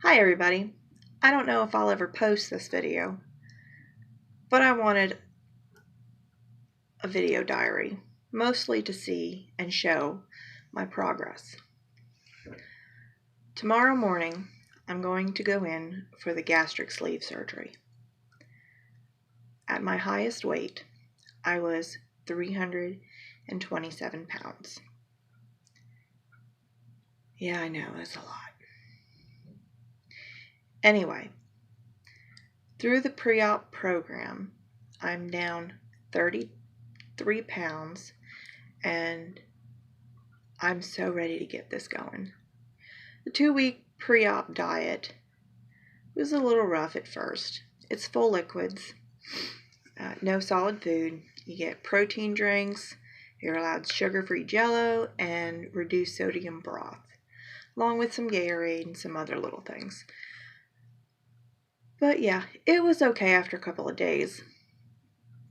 Hi everybody. I don't know if I'll ever post this video, but I wanted a video diary, mostly to see and show my progress. Tomorrow morning, I'm going to go in for the gastric sleeve surgery. At my highest weight, I was 327 pounds. Yeah, I know, that's a lot. Anyway, through the pre-op program, I'm down 33 pounds and I'm so ready to get this going. The 2-week pre-op diet was a little rough at first. It's full liquids, no solid food. You get protein drinks, you're allowed sugar-free Jello, and reduced sodium broth, along with some Gatorade and some other little things. But yeah, it was okay after a couple of days.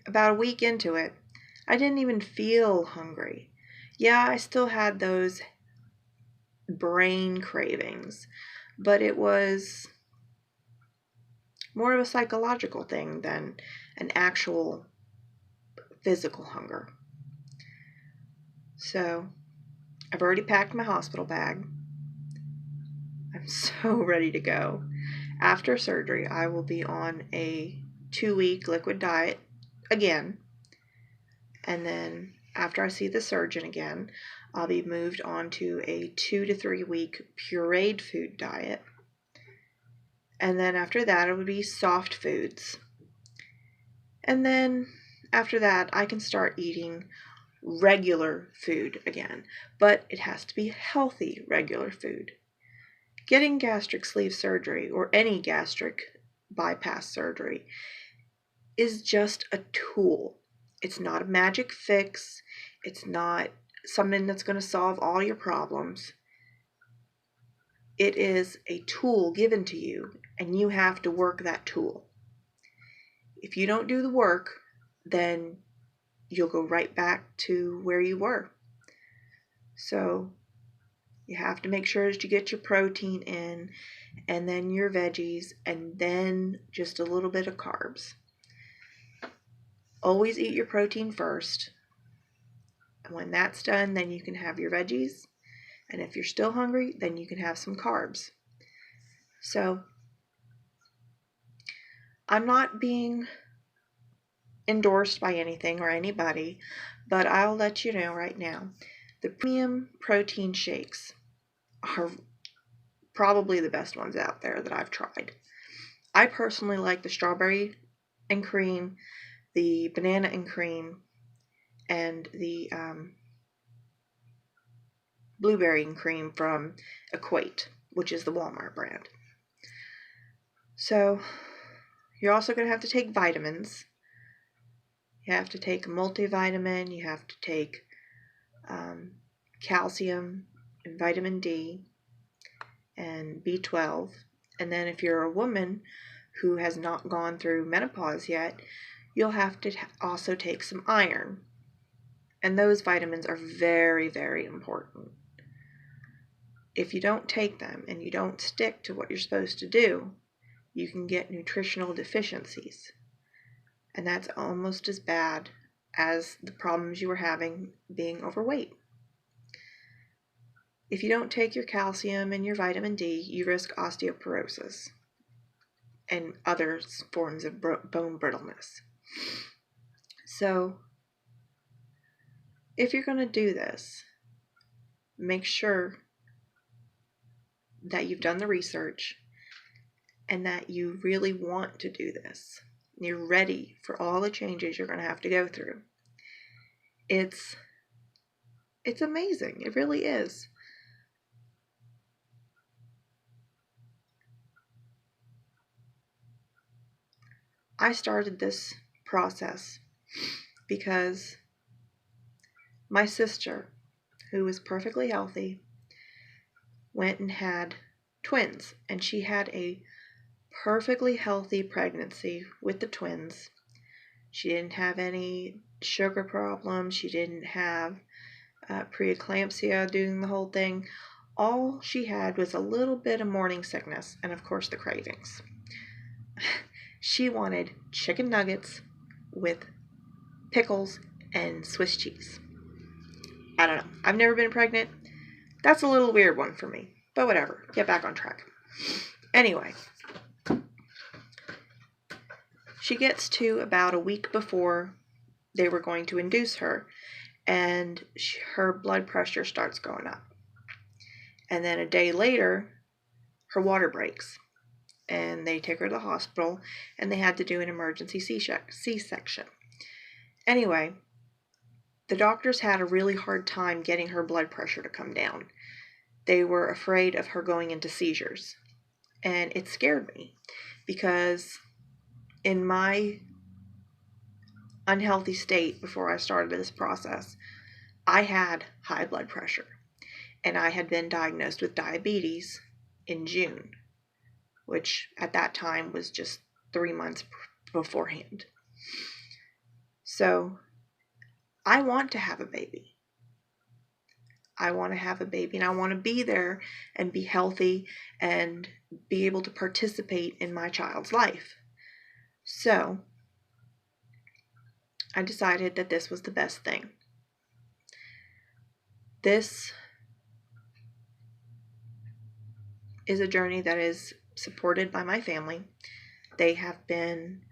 About a week into it, I didn't even feel hungry. Yeah, I still had those brain cravings, but it was more of a psychological thing than an actual physical hunger. So I've already packed my hospital bag. I'm so ready to go. After surgery, I will be on a 2-week liquid diet again. And then after I see the surgeon again, I'll be moved on to a 2 to 3 week pureed food diet. And then after that, it would be soft foods. And then after that, I can start eating regular food again, but it has to be healthy regular food. Getting gastric sleeve surgery or any gastric bypass surgery is just a tool. It's not a magic fix. It's not something that's going to solve all your problems. It is a tool given to you, and you have to work that tool. If you don't do the work, then you'll go right back to where you were. So you have to make sure that you get your protein in, and then your veggies, and then just a little bit of carbs. Always eat your protein first. And when that's done, then you can have your veggies. And if you're still hungry, then you can have some carbs. So I'm not being endorsed by anything or anybody, but I'll let you know right now. The premium protein shakes are probably the best ones out there that I've tried. I personally like the strawberry and cream, the banana and cream, and the blueberry and cream from Equate, which is the Walmart brand. So you're also going to have to take vitamins. You have to take a multivitamin, you have to take calcium and vitamin D and B12. And then if you're a woman who has not gone through menopause yet, you'll have to also take some iron. And those vitamins are very, very important. If you don't take them and you don't stick to what you're supposed to do, you can get nutritional deficiencies. And that's almost as bad as the problems you were having being overweight. If you don't take your calcium and your vitamin D, you risk osteoporosis and other forms of bone brittleness. So if you're going to do this, make sure that you've done the research and that you really want to do this. You're ready for all the changes you're going to have to go through. It's amazing. It really is. I started this process because my sister, who was perfectly healthy, went and had twins, and she had a perfectly healthy pregnancy with the twins. She didn't have any sugar problems. She didn't have preeclampsia doing the whole thing. all she had was a little bit of morning sickness and, of course, the cravings. She wanted chicken nuggets with pickles and Swiss cheese. I don't know. I've never been pregnant. That's a little weird one for me. But whatever. Get back on track. Anyway, she gets to about a week before they were going to induce her, and her blood pressure starts going up. And then a day later, her water breaks, and they take her to the hospital, and they had to do an emergency C-section. Anyway, the doctors had a really hard time getting her blood pressure to come down. They were afraid of her going into seizures. And it scared me because in my unhealthy state before I started this process, I had high blood pressure, and I had been diagnosed with diabetes in June, which at that time was just 3 months beforehand. So I want to have a baby. I want to have a baby, and I want to be there and be healthy and be able to participate in my child's life. So I decided that this was the best thing. This is a journey that is supported by my family. They have been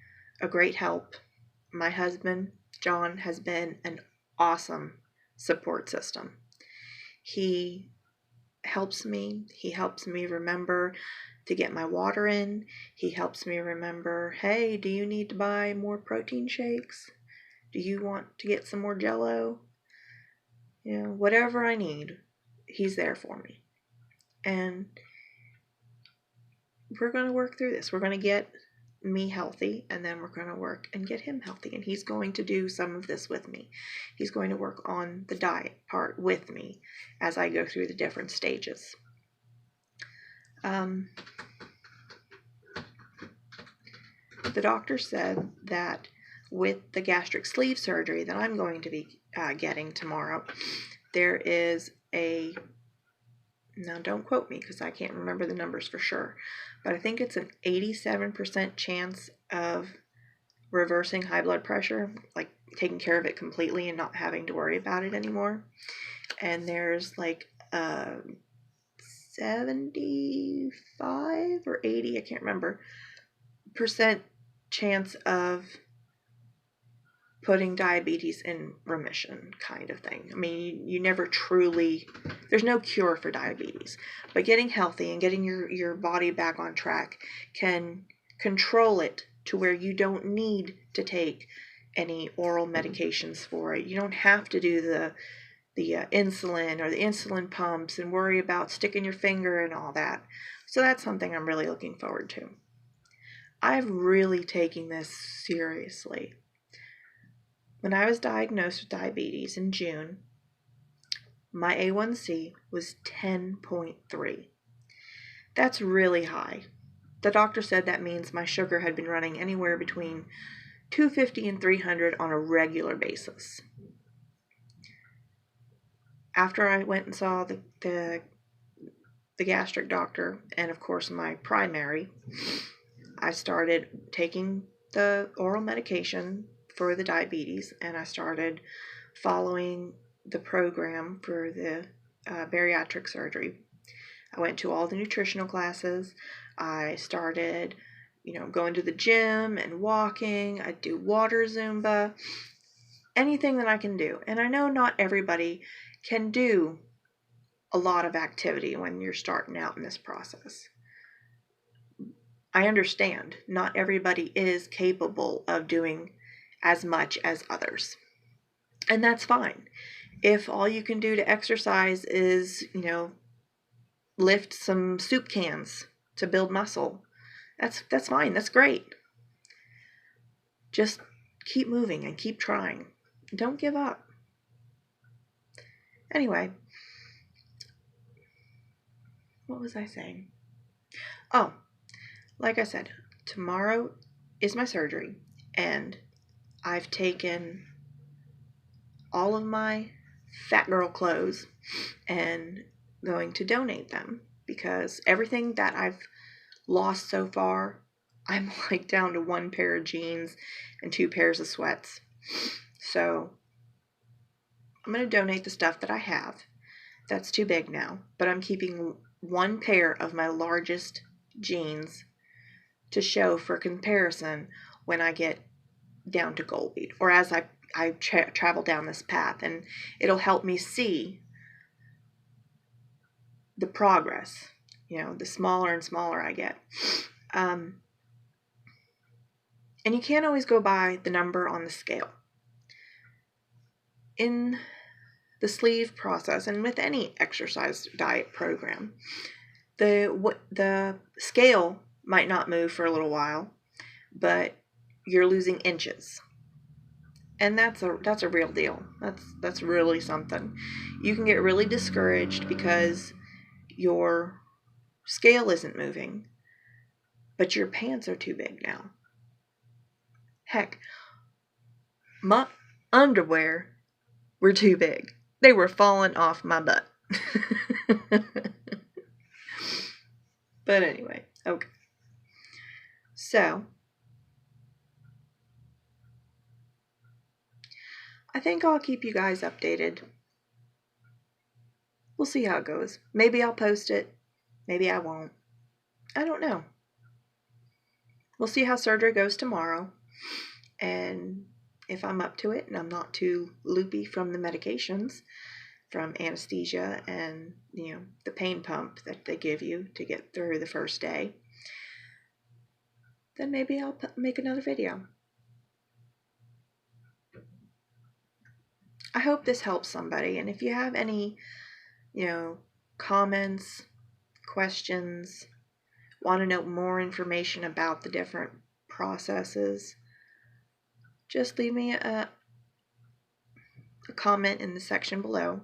a great help. My husband, John, has been an awesome support system. He helps me. He helps me remember to get my water in. He helps me remember, hey, do you need to buy more protein shakes? Do you want to get some more Jell-O? You know, whatever I need, he's there for me. And we're going to work through this. We're going to get me healthy, and then we're going to work and get him healthy. And he's going to do some of this with me. He's going to work on the diet part with me as I go through the different stages. The doctor said that with the gastric sleeve surgery that I'm going to be getting tomorrow, there is now don't quote me because I can't remember the numbers for sure, but I think it's an 87% chance of reversing high blood pressure, like taking care of it completely and not having to worry about it anymore. And there's like a 75 or 80, I can't remember, percent chance of putting diabetes in remission, kind of thing. I mean, you never truly, there's no cure for diabetes, but getting healthy and getting your body back on track can control it to where you don't need to take any oral medications for it. You don't have to do the insulin or the insulin pumps and worry about sticking your finger and all that. So that's something I'm really looking forward to. I've really taken this seriously. When I was diagnosed with diabetes in June, my A1C was 10.3. That's really high. The doctor said that means my sugar had been running anywhere between 250 and 300 on a regular basis. After I went and saw the gastric doctor, and of course my primary, I started taking the oral medication for the diabetes, and I started following the program for the bariatric surgery. I went to all the nutritional classes. I started, going to the gym and walking. I do water Zumba, anything that I can do. And I know not everybody can do a lot of activity when you're starting out in this process. I understand not everybody is capable of doing as much as others. And that's fine. If all you can do to exercise is, lift some soup cans to build muscle, that's fine. That's great. Just keep moving and keep trying. Don't give up. Anyway, what was I saying? Oh, like I said, tomorrow is my surgery, and I've taken all of my fat girl clothes and going to donate them, because everything that I've lost so far, I'm like down to 1 pair of jeans and 2 pairs of sweats. So I'm going to donate the stuff that I have. That's too big now, but I'm keeping 1 pair of my largest jeans to show for comparison when I get down to gold bead, or as I travel down this path, and it'll help me see the progress, the smaller and smaller I get. And you can't always go by the number on the scale. In the sleeve process, and with any exercise diet program, the scale might not move for a little while, but you're losing inches. And that's a real deal. That's really something. You can get really discouraged because your scale isn't moving, but your pants are too big now. Heck, my underwear were too big. They were falling off my butt. But anyway, okay. So, I think I'll keep you guys updated. We'll see how it goes. Maybe I'll post it. Maybe I won't. I don't know. We'll see how surgery goes tomorrow. And if I'm up to it and I'm not too loopy from the medications, from anesthesia and, the pain pump that they give you to get through the first day, then maybe I'll make another video. I hope this helps somebody. And if you have any, comments, questions, want to know more information about the different processes, just leave me a comment in the section below,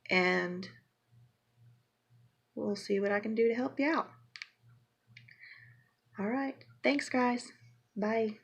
and we'll see what I can do to help you out. All right. Thanks, guys. Bye.